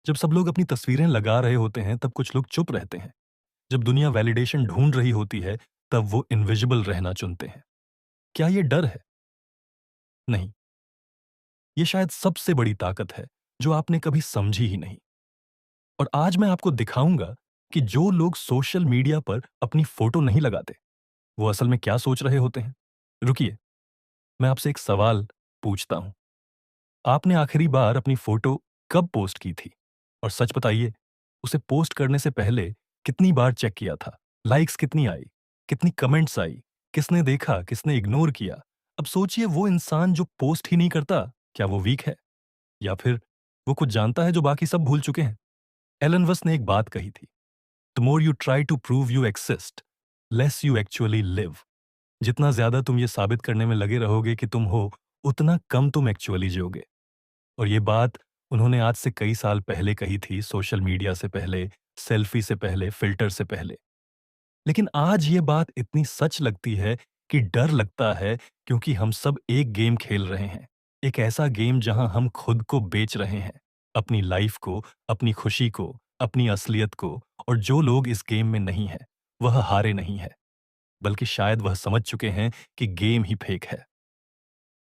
जब सब लोग अपनी तस्वीरें लगा रहे होते हैं तब कुछ लोग चुप रहते हैं। जब दुनिया वैलिडेशन ढूंढ रही होती है तब वो इनविजिबल रहना चुनते हैं। क्या ये डर है? नहीं, ये शायद सबसे बड़ी ताकत है जो आपने कभी समझी ही नहीं। और आज मैं आपको दिखाऊंगा कि जो लोग सोशल मीडिया पर अपनी फोटो नहीं लगाते वो असल में क्या सोच रहे होते हैं। रुकिए, मैं आपसे एक सवाल पूछता हूं। आपने आखिरी बार अपनी फोटो कब पोस्ट की थी? और सच बताइए, उसे पोस्ट करने से पहले कितनी बार चेक किया था? लाइक्स कितनी आई? कितनी कमेंट्स आई? किसने देखा, किसने इग्नोर किया? अब सोचिए, वो इंसान जो पोस्ट ही नहीं करता, क्या वो वीक है? या फिर वो कुछ जानता है जो बाकी सब भूल चुके हैं? एलन वस ने एक बात कही थी, the more you try to prove you exist, less you actually live. जितना ज्यादा तुम ये साबित करने में लगे रहोगे कि तुम हो, उतना कम तुम एक्चुअली जियोगे। और ये बात उन्होंने आज से कई साल पहले कही थी, सोशल मीडिया से पहले, सेल्फी से पहले, फिल्टर से पहले। लेकिन आज ये बात इतनी सच लगती है कि डर लगता है, क्योंकि हम सब एक गेम खेल रहे हैं। एक ऐसा गेम जहां हम खुद को बेच रहे हैं, अपनी लाइफ को, अपनी खुशी को, अपनी असलियत को। और जो लोग इस गेम में नहीं हैं, वह हारे नहीं है, बल्कि शायद वह समझ चुके हैं कि गेम ही फेक है।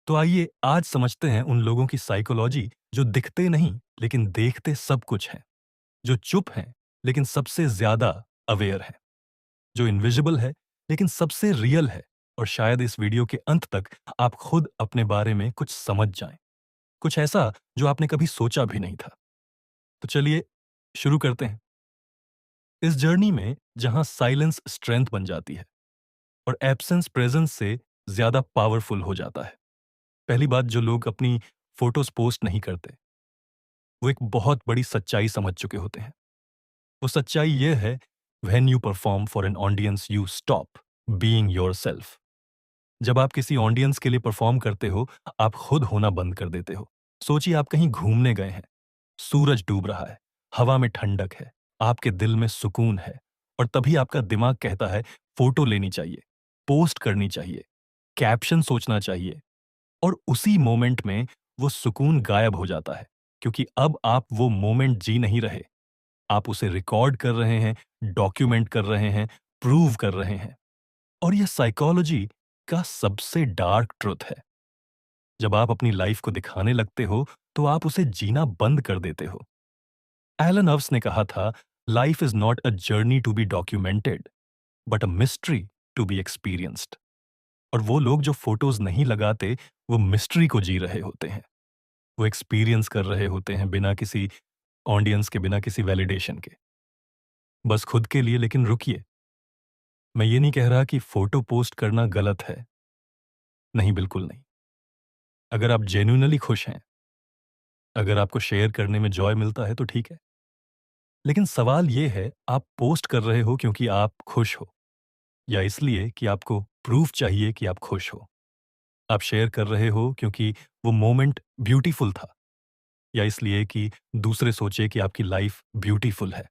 तो आइए आज समझते हैं उन लोगों की साइकोलॉजी जो दिखते नहीं लेकिन देखते सब कुछ हैं, जो चुप हैं लेकिन सबसे ज्यादा अवेयर हैं, जो इनविजिबल है लेकिन सबसे रियल है। और शायद इस वीडियो के अंत तक आप खुद अपने बारे में कुछ समझ जाएं, कुछ ऐसा जो आपने कभी सोचा भी नहीं था। तो चलिए शुरू करते हैं इस जर्नी में, जहां साइलेंस स्ट्रेंथ बन जाती है और एब्सेंस प्रेजेंस से ज्यादा पावरफुल हो जाता है। पहली बात, जो लोग अपनी फोटोज पोस्ट नहीं करते वो एक बहुत बड़ी सच्चाई समझ चुके होते हैं। वो सच्चाई ये है, when you perform for an audience you stop being yourself. जब आप किसी ऑडियंस के लिए परफॉर्म करते हो, आप खुद होना बंद कर देते हो। सोचिए, आप कहीं घूमने गए हैं, सूरज डूब रहा है, हवा में ठंडक है, आपके दिल में सुकून है, और तभी आपका दिमाग कहता है फोटो लेनी चाहिए, पोस्ट करनी चाहिए, कैप्शन सोचना चाहिए। और उसी मोमेंट में वो सुकून गायब हो जाता है, क्योंकि अब आप वो मोमेंट जी नहीं रहे, आप उसे रिकॉर्ड कर रहे हैं, डॉक्यूमेंट कर रहे हैं, प्रूव कर रहे हैं। और यह साइकोलॉजी का सबसे डार्क ट्रुथ है। जब आप अपनी लाइफ को दिखाने लगते हो तो आप उसे जीना बंद कर देते हो। एलन अव्स ने कहा था, life is not a journey to be documented, but a mystery to be experienced. और वो लोग जो फोटोज नहीं लगाते, वो मिस्ट्री को जी रहे होते हैं, वो एक्सपीरियंस कर रहे होते हैं, बिना किसी ऑडियंस के, बिना किसी वैलिडेशन के, बस खुद के लिए। लेकिन रुकिए, मैं ये नहीं कह रहा कि फोटो पोस्ट करना गलत है। नहीं, बिल्कुल नहीं। अगर आप जेन्युइनली खुश हैं, अगर आपको शेयर करने में जॉय मिलता है तो ठीक है। लेकिन सवाल ये है, आप पोस्ट कर रहे हो क्योंकि आप खुश हो, या इसलिए कि आपको प्रूफ चाहिए कि आप खुश हो? आप शेयर कर रहे हो क्योंकि वो मोमेंट ब्यूटीफुल था, या इसलिए कि दूसरे सोचे कि आपकी लाइफ ब्यूटीफुल है?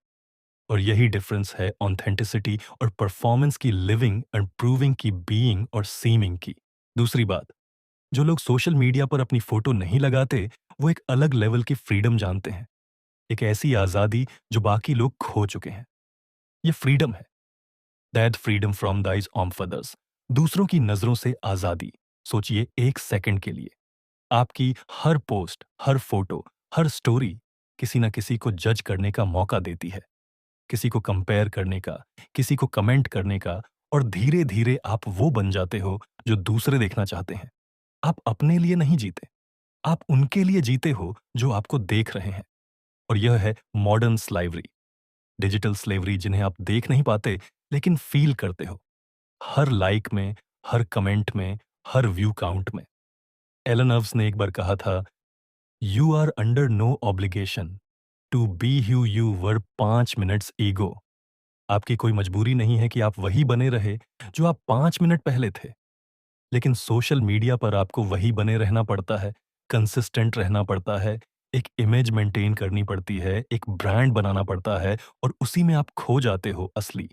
और यही डिफरेंस है ऑथेंटिसिटी और परफॉर्मेंस की, लिविंग एंड प्रूविंग की, बीइंग और सीमिंग की। दूसरी बात, जो लोग सोशल मीडिया पर अपनी फोटो नहीं लगाते, वो एक अलग लेवल की फ्रीडम जानते हैं, एक ऐसी आजादी जो बाकी लोग खो चुके हैं। ये फ्रीडम है, that freedom from the eyes of others, दूसरों की नजरों से आजादी। सोचिए एक सेकंड के लिए, आपकी हर पोस्ट, हर फोटो, हर स्टोरी किसी न किसी को जज करने का मौका देती है, किसी को कंपेयर करने का, किसी को कमेंट करने का। और धीरे धीरे आप वो बन जाते हो जो दूसरे देखना चाहते हैं। आप अपने लिए नहीं जीते, आप उनके लिए जीते हो जो आपको देख रहे हैं। और यह है मॉडर्न स्लाइवरी, डिजिटल स्लेवरी, जिन्हें आप देख नहीं पाते लेकिन फील करते हो, हर लाइक में, हर कमेंट में, हर व्यू काउंट में। एलन अव्स ने एक बार कहा था, you are under no obligation to be who you were 5 minutes ago. आपकी कोई मजबूरी नहीं है कि आप वही बने रहे जो आप 5 मिनट पहले थे। लेकिन सोशल मीडिया पर आपको वही बने रहना पड़ता है, कंसिस्टेंट रहना पड़ता है, एक इमेज मेंटेन करनी पड़ती है, एक ब्रांड बनाना पड़ता है, और उसी में आप खो जाते हो असली।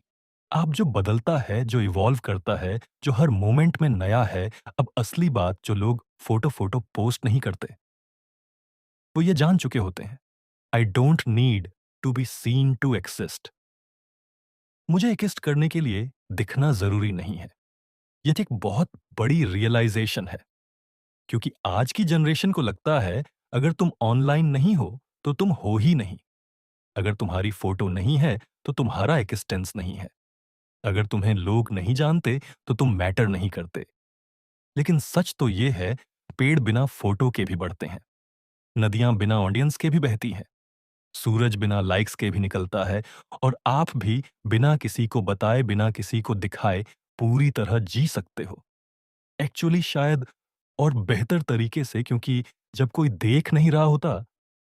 आप जो बदलता है, जो इवॉल्व करता है, जो हर मोमेंट में नया है। अब असली बात, जो लोग फोटो फोटो पोस्ट नहीं करते, वो ये जान चुके होते हैं, I don't need to be seen to exist. मुझे एक्सिस्ट करने के लिए दिखना जरूरी नहीं है। यह एक बहुत बड़ी रियलाइजेशन है, क्योंकि आज की जनरेशन को लगता है अगर तुम ऑनलाइन नहीं हो तो तुम हो ही नहीं। अगर तुम्हारी फोटो नहीं है तो तुम्हारा एक्सिस्टेंस नहीं है। अगर तुम्हें लोग नहीं जानते तो तुम मैटर नहीं करते। लेकिन सच तो यह है, पेड़ बिना फोटो के भी बढ़ते हैं, नदियां बिना ऑडियंस के भी बहती हैं, सूरज बिना लाइक्स के भी निकलता है, और आप भी बिना किसी को बताए, बिना किसी को दिखाए पूरी तरह जी सकते हो। एक्चुअली शायद और बेहतर तरीके से, क्योंकि जब कोई देख नहीं रहा होता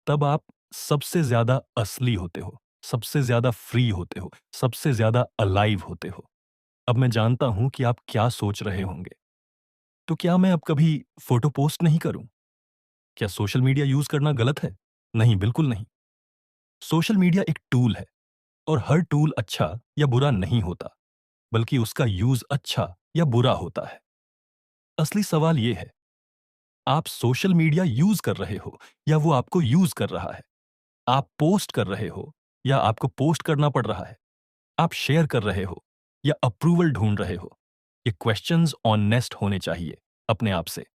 तब आप सबसे ज्यादा असली होते हो, सबसे ज्यादा फ्री होते हो, सबसे ज्यादा अलाइव होते हो। अब मैं जानता हूं कि आप क्या सोच रहे होंगे। तो क्या मैं अब कभी फोटो पोस्ट नहीं करूं? क्या सोशल मीडिया यूज करना गलत है? नहीं, बिल्कुल नहीं। सोशल मीडिया एक टूल है, और हर टूल अच्छा या बुरा नहीं होता, बल्कि उसका यूज अच्छा या बुरा होता है। असली सवाल यह है, आप सोशल मीडिया यूज कर रहे हो या वो आपको यूज कर रहा है? आप पोस्ट कर रहे हो या आपको पोस्ट करना पड़ रहा है? आप शेयर कर रहे हो या अप्रूवल ढूंढ रहे हो? ये क्वेश्चंस ऑनेस्ट होने चाहिए अपने आप से।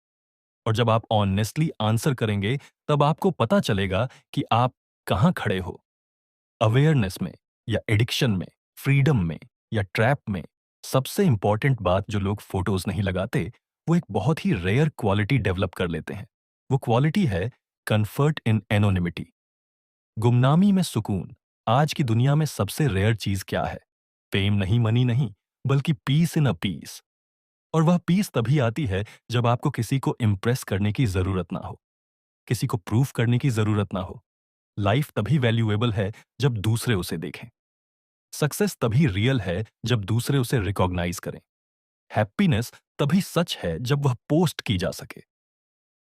और जब आप ऑनेस्टली आंसर करेंगे तब आपको पता चलेगा कि आप कहां खड़े हो, अवेयरनेस में या एडिक्शन में, फ्रीडम में या ट्रैप में। सबसे इंपॉर्टेंट बात जो लोग फोटोज नहीं लगाते, वो एक बहुत ही रेयर क्वालिटी डेवलप कर लेते हैं। वो क्वालिटी है कंफर्ट इन एनोनिमिटी, गुमनामी में सुकून। आज की दुनिया में सबसे रेयर चीज क्या है? फेम नहीं, मनी नहीं, बल्कि पीस इन अ पीस। और वह पीस तभी आती है जब आपको किसी को इम्प्रेस करने की जरूरत ना हो, किसी को प्रूफ करने की जरूरत ना हो। लाइफ तभी वैल्यूएबल है जब दूसरे उसे देखें। सक्सेस तभी रियल है जब दूसरे उसे रिकॉग्नाइज करें। हैप्पीनेस तभी सच है जब वह पोस्ट की जा सके।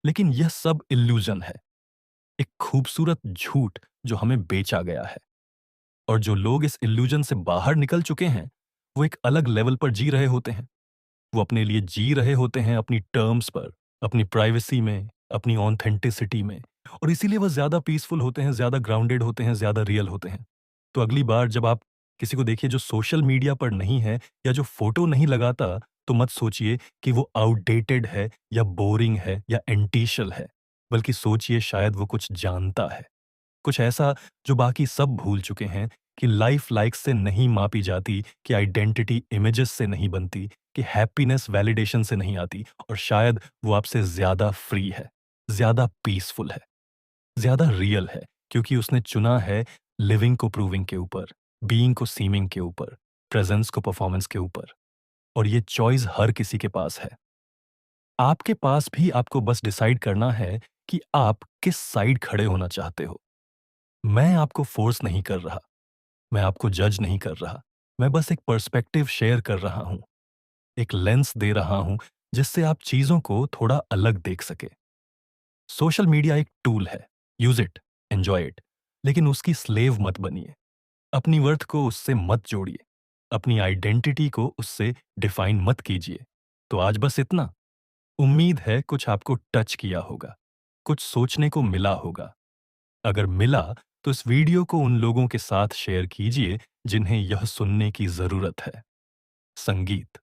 लेकिन यह सब इल्यूजन है, एक खूबसूरत झूठ जो हमें बेचा गया है। और जो लोग इस इल्यूजन से बाहर निकल चुके हैं, वो एक अलग लेवल पर जी रहे होते हैं। वो अपने लिए जी रहे होते हैं, अपनी टर्म्स पर, अपनी प्राइवेसी में, अपनी ऑथेंटिसिटी में। और इसीलिए वो ज्यादा पीसफुल होते हैं, ज्यादा ग्राउंडेड होते हैं, ज्यादा रियल होते हैं। तो अगली बार जब आप किसी को देखिए जो सोशल मीडिया पर नहीं है या जो फोटो नहीं लगाता, तो मत सोचिए कि वो आउटडेटेड है या बोरिंग है या एंटीशल है, बल्कि सोचिए शायद वो कुछ जानता है, कुछ ऐसा जो बाकी सब भूल चुके हैं। कि लाइफ लाइक्स से नहीं मापी जाती, कि आइडेंटिटी इमेजेस से नहीं बनती, कि हैप्पीनेस वैलिडेशन से नहीं आती। और शायद वो आपसे ज्यादा फ्री है, ज्यादा पीसफुल है, ज्यादा रियल है, क्योंकि उसने चुना है लिविंग को प्रूविंग के ऊपर, बीइंग को सीमिंग के ऊपर, प्रेजेंस को परफॉर्मेंस के ऊपर। और ये चॉइस हर किसी के पास है। आपके पास भी, आपको बस डिसाइड करना है कि आप किस साइड खड़े होना चाहते हो। मैं आपको फोर्स नहीं कर रहा, मैं आपको जज नहीं कर रहा। मैं बस एक पर्सपेक्टिव शेयर कर रहा हूं, एक लेंस दे रहा हूं जिससे आप चीजों को थोड़ा अलग देख सके। सोशल मीडिया एक टूल है, यूज इट, एंजॉय इट, लेकिन उसकी स्लेव मत बनिए। अपनी वर्थ को उससे मत जोड़िए, अपनी आइडेंटिटी को उससे डिफाइन मत कीजिए। तो आज बस इतना। उम्मीद है कुछ आपको टच किया होगा, कुछ सोचने को मिला होगा। अगर मिला तो इस वीडियो को उन लोगों के साथ शेयर कीजिए जिन्हें यह सुनने की जरूरत है। संगीत।